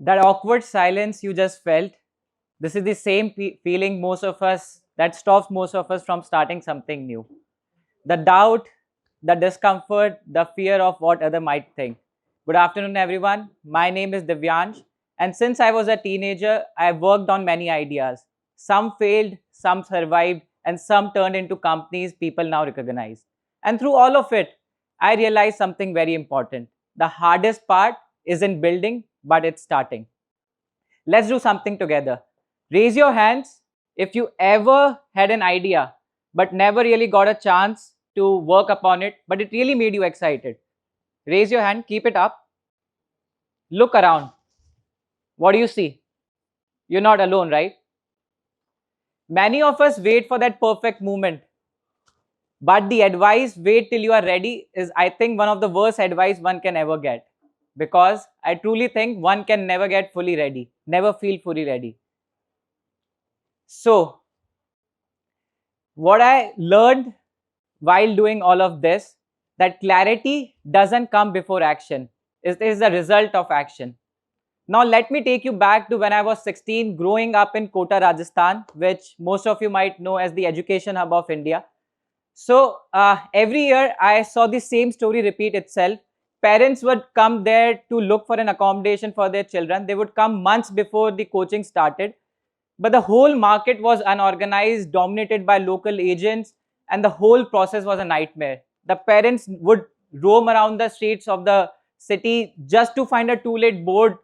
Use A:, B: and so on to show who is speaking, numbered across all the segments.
A: That awkward silence you just felt, this is the same feeling most of us, that stops most of us from starting something new. The doubt, the discomfort, the fear of what other might think. Good afternoon, everyone. My name is Divyansh, and since I was a teenager, I worked on many ideas. Some failed, some survived, and some turned into companies people now recognize. And through all of it, I realized something very important. The hardest part isn't building, but it's starting. Let's do something together. Raise your hands if you ever had an idea but never really got a chance to work upon it, but it really made you excited. Raise your hand, keep it up. Look around. What do you see? You're not alone, right? Many of us wait for that perfect moment. But the advice, wait till you are ready, is I think one of the worst advice one can ever get. Because I truly think one can never get fully ready, never feel fully ready. So, what I learned while doing all of this, that clarity doesn't come before action. It is the result of action. Now, let me take you back to when I was 16, growing up in Kota, Rajasthan, which most of you might know as the education hub of India. So, every year I saw the same story repeat itself. Parents would come there to look for an accommodation for their children. They would come months before the coaching started. But the whole market was unorganized, dominated by local agents, and the whole process was a nightmare. The parents would roam around the streets of the city just to find a to-let board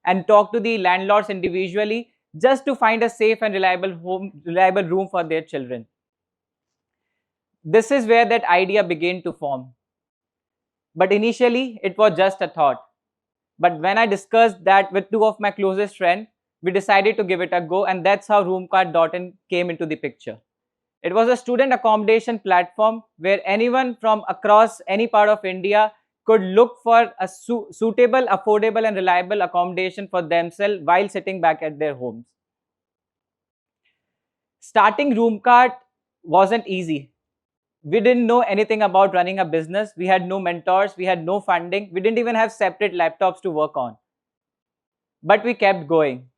A: and talk to the landlords individually just to find a safe and reliable room for their children. This is where that idea began to form. But initially, it was just a thought. But when I discussed that with two of my closest friends, we decided to give it a go, and that's how Roomkart.in came into the picture. It was a student accommodation platform where anyone from across any part of India could look for a suitable, affordable, and reliable accommodation for themselves while sitting back at their homes. Starting Roomkart wasn't easy. We didn't know anything about running a business. We had no mentors. We had no funding. We didn't even have separate laptops to work on. But we kept going.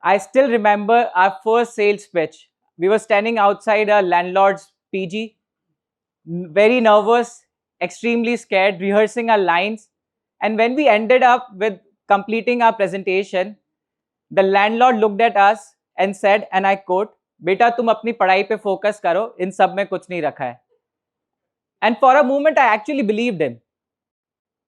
A: I still remember our first sales pitch. We were standing outside a landlord's PG, very nervous, extremely scared, rehearsing our lines. And when we ended up with completing our presentation, the landlord looked at us and said, and I quote, "Beta, tum apni padhai pe focus karo, in sab mein kuch nahi rakha hai." And for a moment, I actually believed him.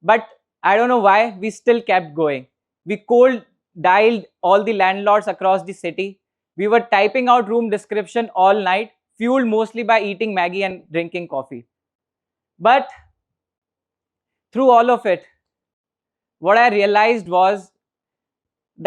A: But I don't know why, we still kept going. We cold dialed all the landlords across the city. We were typing out room description all night, fueled mostly by eating Maggie and drinking coffee. But through all of it, what I realized was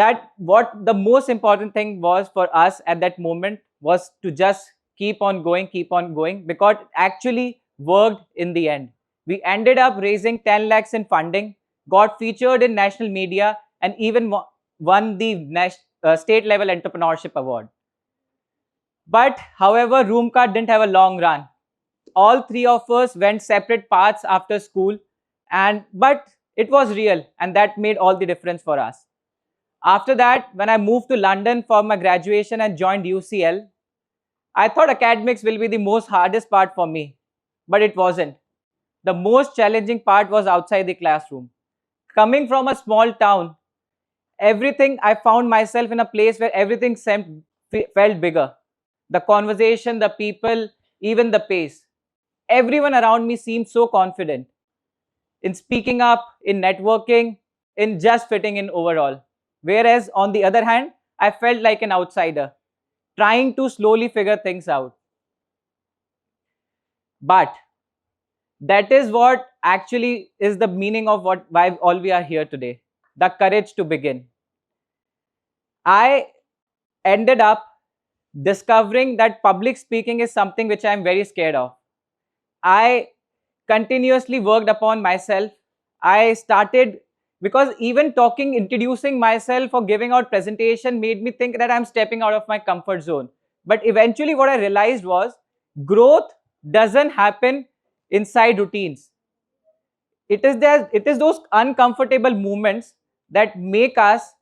A: that what the most important thing was for us at that moment was to just keep on going, because it actually worked in the end. We ended up raising 10 lakhs in funding, got featured in national media, and even won the state level entrepreneurship award. But however, Roomkart didn't have a long run. All three of us went separate paths after school, but it was real, and that made all the difference for us. After that, when I moved to London for my graduation and joined UCL, I thought academics will be the most hardest part for me, but it wasn't. The most challenging part was outside the classroom. Coming from a small town, I found myself in a place where everything felt bigger. The conversation, the people, even the pace. Everyone around me seemed so confident in speaking up, in networking, in just fitting in overall. Whereas on the other hand, I felt like an outsider, trying to slowly figure things out. But that is what actually is the meaning of why all we are here today, the courage to begin. I ended up discovering that public speaking is something which I am very scared of. I continuously worked upon myself. I started, because even talking, introducing myself or giving out presentation made me think that I'm stepping out of my comfort zone. But eventually what I realized was growth doesn't happen inside routines. It is those uncomfortable moments that make us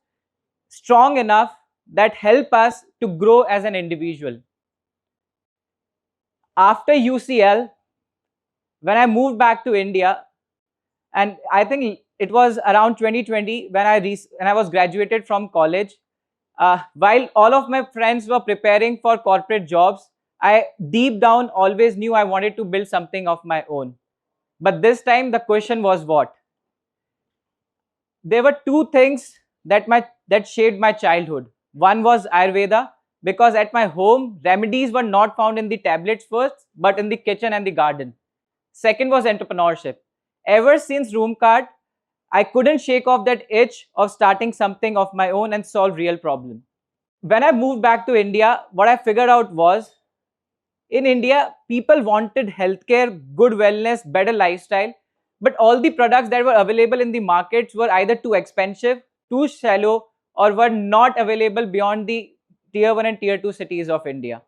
A: strong enough, that help us to grow as an individual. After UCL, when I moved back to India, and I think it was around 2020 when I was graduated from college. While all of my friends were preparing for corporate jobs, I deep down always knew I wanted to build something of my own. But this time the question was what? There were two things that shaped my childhood. One was Ayurveda, because at my home remedies were not found in the tablets first, but in the kitchen and the garden. Second was entrepreneurship. Ever since Roomkart, I couldn't shake off that itch of starting something of my own and solve real problems. When I moved back to India, what I figured out was, in India, people wanted healthcare, good wellness, better lifestyle, but all the products that were available in the markets were either too expensive, too shallow, or were not available beyond the tier 1 and tier 2 cities of India.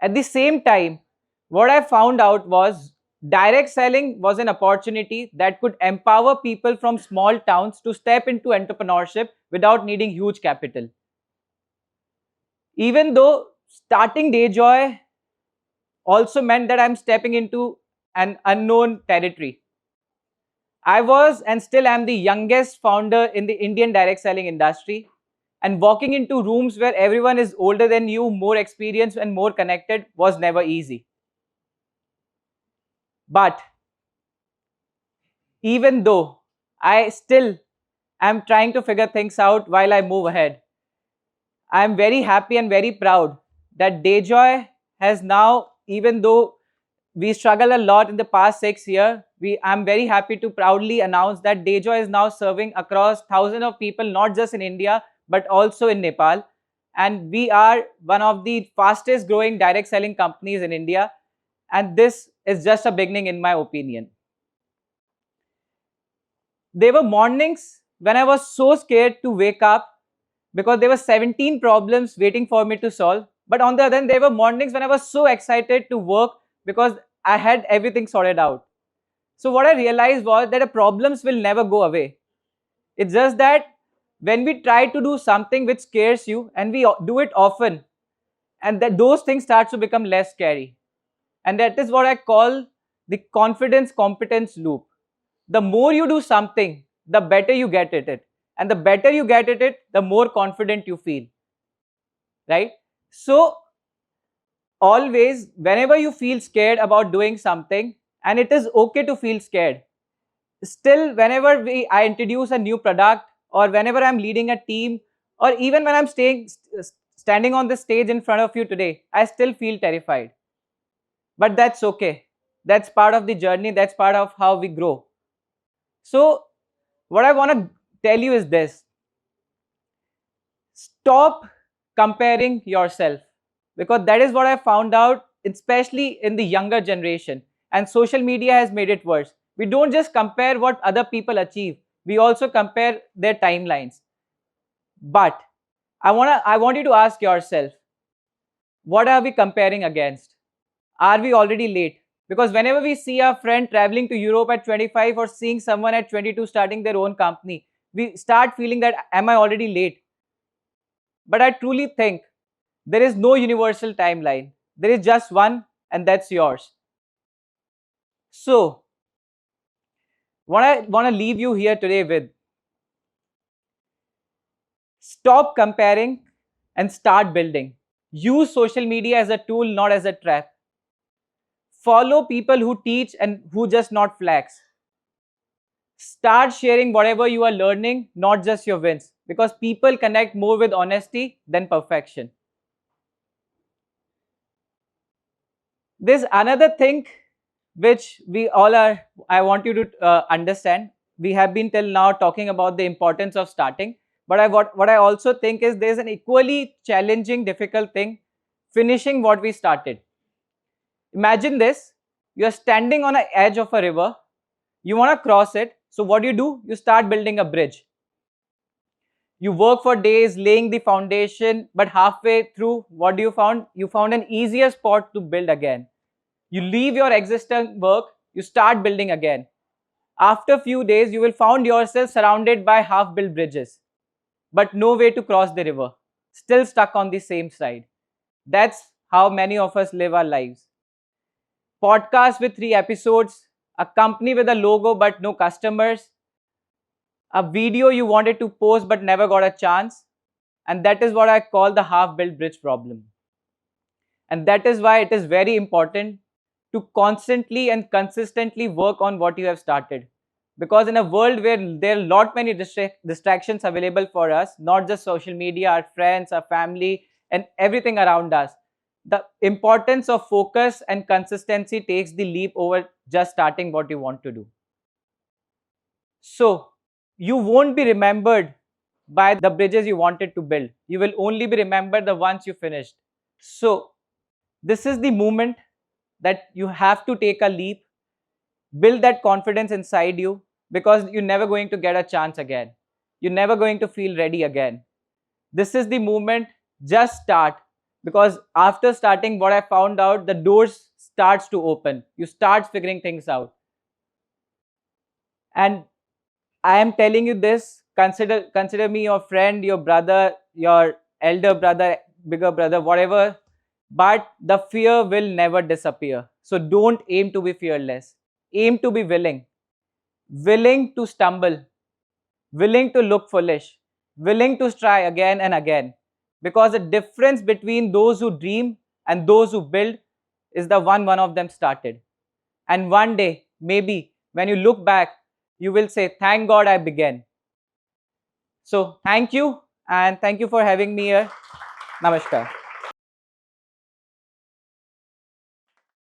A: At the same time, what I found out was direct selling was an opportunity that could empower people from small towns to step into entrepreneurship without needing huge capital. Even though starting Dayjoy also meant that I'm stepping into an unknown territory. I was and still am the youngest founder in the Indian direct selling industry, and walking into rooms where everyone is older than you, more experienced and more connected was never easy. But even though I still am trying to figure things out while I move ahead, I am very happy and very proud that Dayjoy has now, even though we struggle a lot in the past 6 years, I'm very happy to proudly announce that Dayjoy is now serving across thousands of people, not just in India, but also in Nepal. And we are one of the fastest growing direct selling companies in India. And this is just a beginning, in my opinion. There were mornings when I was so scared to wake up because there were 17 problems waiting for me to solve. But on the other hand, there were mornings when I was so excited to work because I had everything sorted out. So what I realized was that the problems will never go away. It's just that when we try to do something which scares you and we do it often, and that those things start to become less scary. And that is what I call the confidence competence loop. The more you do something, the better you get at it. And the better you get at it, the more confident you feel. Right? So, always, whenever you feel scared about doing something, and it is okay to feel scared, still, whenever I introduce a new product, or whenever I'm leading a team, or even when I'm standing on the stage in front of you today, I still feel terrified. But that's okay. That's part of the journey. That's part of how we grow. So, what I want to tell you is this: stop comparing yourself, because that is what I found out, especially in the younger generation. And social media has made it worse. We don't just compare what other people achieve, we also compare their timelines. But I want you to ask yourself, what are we comparing against? Are we already late? Because whenever we see a friend traveling to Europe at 25 or seeing someone at 22 starting their own company, we start feeling that, am I already late? But I truly think there is no universal timeline. There is just one, and that's yours. So, what I want to leave you here today with: stop comparing and start building. Use social media as a tool, not as a trap. Follow people who teach and who just not flex. Start sharing whatever you are learning, not just your wins, because people connect more with honesty than perfection. There's another thing which we all are, I want you to understand. We have been till now talking about the importance of starting, but what I also think is there's an equally challenging, difficult thing: finishing what we started. Imagine this: you're standing on the edge of a river, you want to cross it, so what do? You start building a bridge. You work for days laying the foundation, but halfway through, what do you found? You found an easier spot to build again. You leave your existing work, you start building again. After few days, you will find yourself surrounded by half-built bridges, but no way to cross the river, still stuck on the same side. That's how many of us live our lives. Podcast with 3 episodes, a company with a logo but no customers, a video you wanted to post but never got a chance. And that is what I call the half-built bridge problem. And that is why it is very important to constantly and consistently work on what you have started. Because in a world where there are a lot many distractions available for us, not just social media, our friends, our family, and everything around us, the importance of focus and consistency takes the leap over just starting what you want to do. So, you won't be remembered by the bridges you wanted to build. You will only be remembered the ones you finished. So, this is the moment that you have to take a leap, build that confidence inside you, because you're never going to get a chance again. You're never going to feel ready again. This is the moment, just start. Because after starting, what I found out, the doors starts to open. You start figuring things out. And I am telling you this, consider me your friend, your brother, your elder brother, bigger brother, whatever. But the fear will never disappear. So don't aim to be fearless. Aim to be willing. Willing to stumble. Willing to look foolish. Willing to try again and again. Because the difference between those who dream and those who build is the one of them started. And one day, maybe, when you look back, you will say, thank God I began. So thank you, and thank you for having me here. Namaskar.